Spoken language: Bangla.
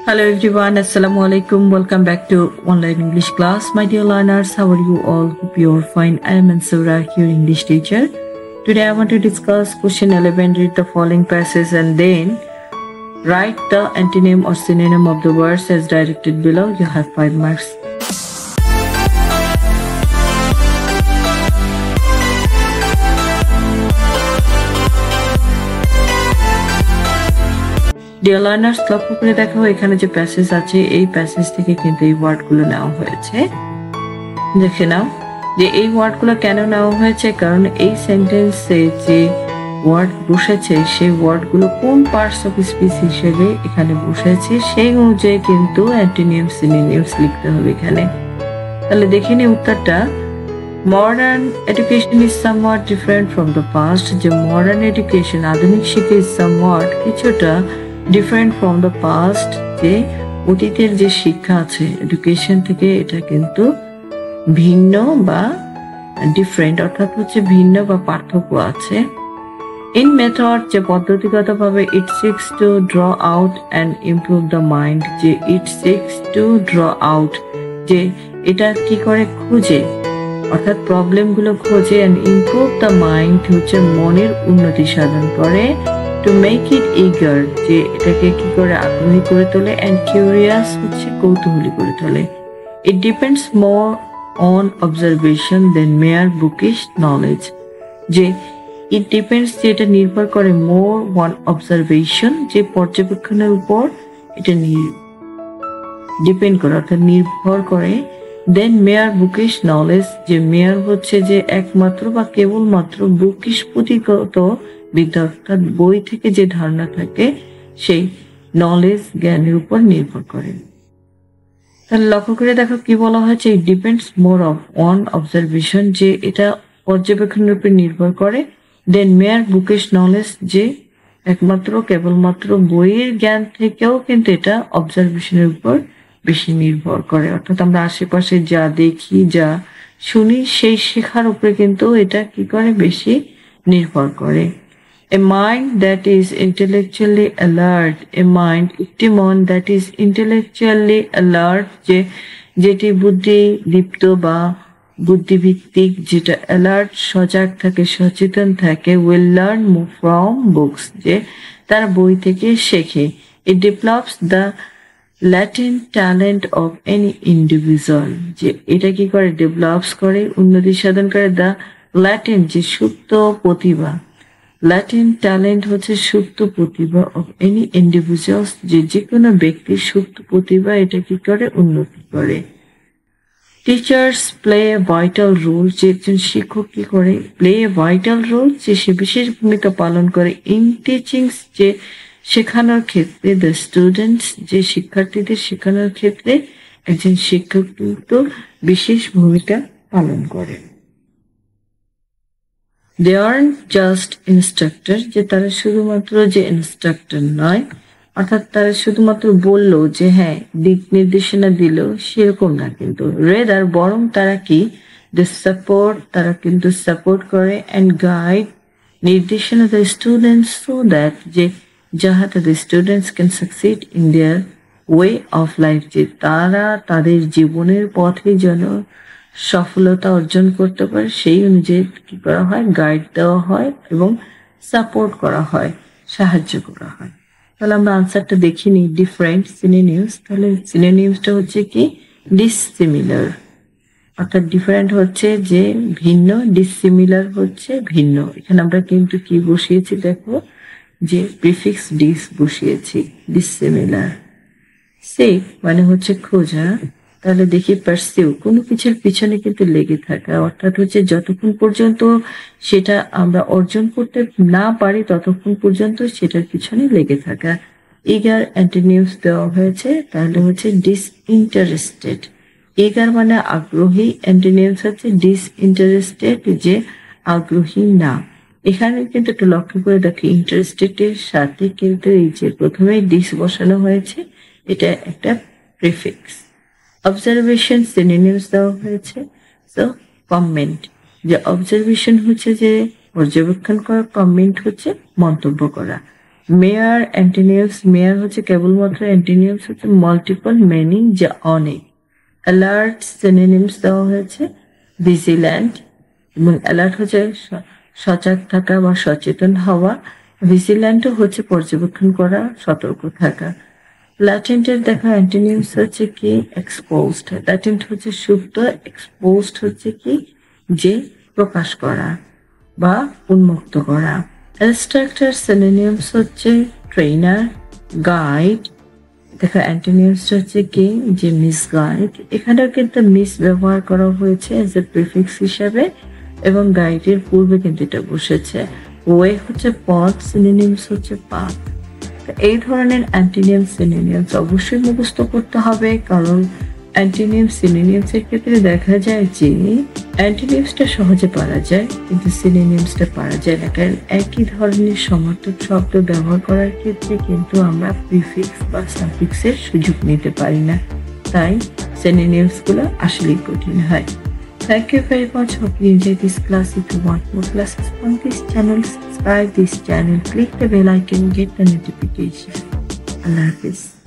Hello everyone, Assalamu alaikum. Welcome back to online English class. My dear learners, how are you all? Hope you are fine. I am Mansoura, your English teacher. Today I want to discuss question 11. Read the following passage and then write the antonym or synonym of the words as directed below. You have 5 marks. Dear learners, লক্ষ্য করে দেখো এখানে যে প্যাসেজ আছে এই প্যাসেজ থেকে কিন্তু এই ওয়ার্ডগুলো নেওয়া হয়েছে। দেখে নাও যে এই ওয়ার্ডগুলো কেন নেওয়া হয়েছে, কারণ এই সেন্টেন্সে যে ওয়ার্ড বসেছে সেই ওয়ার্ডগুলো কোন পার্টস অফ স্পিচ হিসেবে এখানে বসেছে সেই অনুযায়ী কিন্তু অ্যান্টোনিমস সিনোনিমস লিখতে হবে এখানে। তাহলে দেখে নিই উত্তরটা। Modern education is somewhat different from the past. যে মডার্ন এডুকেশন আধুনিক শিক্ষা ইজ সামওয়াট কিছুটা ডিফারেন্ট ফ্রম দ্য পাস্ট, যে অতীতের যে শিক্ষা আছে এডুকেশন থেকে এটা কিন্তু ভিন্ন বা ডিফারেন্ট, অর্থাৎ হচ্ছে ভিন্ন বা পার্থক্য আছে। ইন মেথড, যে পদ্ধতিগতভাবে it seeks to draw out and improve the mind. যে it seeks to draw out, যে এটা কি করে খুঁজে, অর্থাৎ প্রবলেমগুলো খোঁজে, অ্যান্ড ইমপ্রুভ দ্য মাইন্ড হচ্ছে মনের উন্নতি সাধন করে। টু মেক ইট ইগার, যে এটাকে কি করে আগ্রহী করে তোলে, অ্যান্ড কিউরিয়াস হচ্ছে কৌতূহলী করে তোলে। It depends more on observation than mere bookish knowledge. যে ইট ডিপেন্ডস, যে এটা নির্ভর করে, মোর অন অবজারভেশন, যে পর্যবেক্ষণের উপর এটা ডিপেন্ড করে অর্থাৎ নির্ভর করে। দেন মেয়ার বুকিশ নলেজ, যে মেয়ার হচ্ছে যে একমাত্র বা কেবলমাত্র, বুকিশ পুঁথিগত বিদ্যা অর্থাৎ বই থেকে যে ধারণা থাকে সেই নলেজ জ্ঞানের উপর নির্ভর করে। তাহলে লক্ষ্য করে দেখো কি বলা হয়েছে, ইট ডিপেন্ডস মোর অন অবজারভেশন, যে এটা পর্যবেক্ষণের উপর নির্ভর করে। দেন মেয়ার বুকিশ নলেজ, যে একমাত্র কেবলমাত্র বইয়ের জ্ঞান থেকেও কিন্তু এটা অবজারভেশনের উপর বেশি নির্ভর করে, অর্থাৎ আমরা আশেপাশে যা দেখি যা শুনি সেই শেখার উপরে কিন্তু এটা কি করে বেশি নির্ভর করে। A mind that is intellectually alert, a mind, একটি মন that is intellectually alert, যেটি বুদ্ধি দীপ্ত বা বুদ্ধিভিত্তিক, যেটা alert সজাগ থাকে সচেতন থাকে, will learn more from books, যে তার বই থেকে শেখে। It develops the latent talent of any individual, যে এটা কি করে ডেভেলপস করে উন্নতি সাধন করে। দ্য ল্যাটেন্ট, যে সুপ্ত প্রতিভা, ল্যাটেন্ট ট্যালেন্ট হচ্ছে সুপ্ত প্রতিভা অফ এনি ইন্ডিভিজুয়ালস, যে কোনো ব্যক্তির সুপ্ত প্রতিভা এটা কি করে উন্নতি করে। Teachers play a vital role, যে একজন শিক্ষক কি করে প্লে এ ভাইটাল রোল, যে সে বিশেষ ভূমিকা পালন করে। ইন টিচিংস, যে শেখানোর ক্ষেত্রে। দ্য স্টুডেন্টস, যে শিক্ষার্থীদের শেখানোর ক্ষেত্রে একজন শিক্ষক কিন্তু বিশেষ ভূমিকা পালন করে। They aren't just instructor, যে তারা শুধুমাত্র যে ইনস্ট্রাক্টর নয়, অর্থাৎ তারা শুধুমাত্র বললো যে হ্যাঁ দিক নির্দেশনা দিল সেরকম না, কিন্তু রেদার বরং তারা কি দে সাপোর্ট, তারা কিন্তু সাপোর্ট করে, অ্যান্ড গাইড নির্দেশনা দ্য স্টুডেন্টস সো দ্যাট, যে যাহাতে the students can succeed in their way of life, যে তারা তাদের জীবনের পথে যেন সফলতা অর্জন করতে পারে সেই অনুযায়ী কি করা হয়, গাইড দেওয়া হয় এবং সাপোর্ট করা হয়, সাহায্য করা হয়। তাহলে আমরা আনসারটা দেখিনি ডিফারেন্ট সিনোনিমস। তাহলে সিনোনিমসটা হচ্ছে কি ডিসসিমিলার, অর্থাৎ ডিফারেন্ট হচ্ছে যে ভিন্ন, ডিসসিমিলার হচ্ছে ভিন্ন। এখানে আমরা কিন্তু কি বসিয়েছি দেখো, যে প্রিফিক্স ডিস বসিয়েছি, ডিসসিমিলার। সেক মানে হচ্ছে খোঁজা, তাহলে দেখি পারসিউ কোনো কিছুর পিছনে কিন্তু লেগে থাকা, অর্থাৎ হচ্ছে যতক্ষণ পর্যন্ত সেটা আমরা অর্জন করতে না পারি ততক্ষণ পর্যন্ত সেটার পিছনে লেগে থাকা। ইগার অ্যান্টোনিমস দেওয়া হয়েছে, তাহলে হচ্ছে ডিসইন্টারেস্টেড। ইগার মানে আগ্রহী, অ্যান্টোনিমস হচ্ছে ডিসইন্টারেস্টেড, যে আগ্রহী না। এখানে কিন্তু একটু লক্ষ্য করে দেখি ইন্টারেস্টেড এর সাথে কিন্তু এই যে প্রথমে ডিস বসানো হয়েছে, এটা একটা প্রিফিক্স। অবজারভেশন সিনোনিমস দেওয়া হয়েছে। সো কমেন্ট, যে অবজারভেশন হচ্ছে যে পর্যবেক্ষণ করা, কমেন্ট হচ্ছে মন্তব্য করা। মেয়ার অ্যান্টিনিমস, মেয়ার হচ্ছে কেবলমাত্র, অ্যান্টিনিমস হচ্ছে মাল্টিপল, মেনি যা অনেক। অ্যালার্ট সিনোনিমস দেওয়া হয়েছে ভিজিল্যান্ট, এবং অ্যালার্ট হচ্ছে সজাগ থাকা বা সচেতন হওয়া, ভিজিল্যান্টও হচ্ছে পর্যবেক্ষণ করা, সতর্ক থাকা। ল্যাটেন্টের দেখা অ্যান্টিনিমস হচ্ছে কি এক্সপোজড, ল্যাটেন্ট হচ্ছে সুপ্ত, এক্সপোজড হচ্ছে কি যে প্রকাশ করা বা উন্মুক্ত করা। ইনস্ট্রাক্টর সিনোনিমস হচ্ছে ট্রেনার, গাইড। দেখো অ্যান্টোনিমস হচ্ছে কি যে মিসগাইড, এখানেও কিন্তু মিস ব্যবহার করা হয়েছে এজ এ প্রিফিক্স হিসাবে, এবং গাইডের পূর্বে কিন্তু এটা বসেছে। ওয়ে হচ্ছে পথ, সিনোনিমস হচ্ছে পাথ। এই ধরনের অ্যান্টিনিম সিনোনিমস অবশ্যই মুখস্থ করতে হবে, কারণ অ্যান্টিনিম সিনোনিমস এর ক্ষেত্রে দেখা যায় যে অ্যান্টিনিমসটা সহজে পারা যায় কিন্তু সিনোনিমসটা পারা যায় না, কারণ একই ধরনের সমার্থক শব্দ ব্যবহার করার ক্ষেত্রে কিন্তু আমরা প্রিফিক্স বা সাফিক্সের সুযোগ নিতে পারি না, তাই সিনোনিমস গুলো আসলেই কঠিন হয়। Thank you very much. Hope you enjoyed this class. If you want more classes from this channel, subscribe this channel, click the bell icon, get the notification. Allah Hafiz.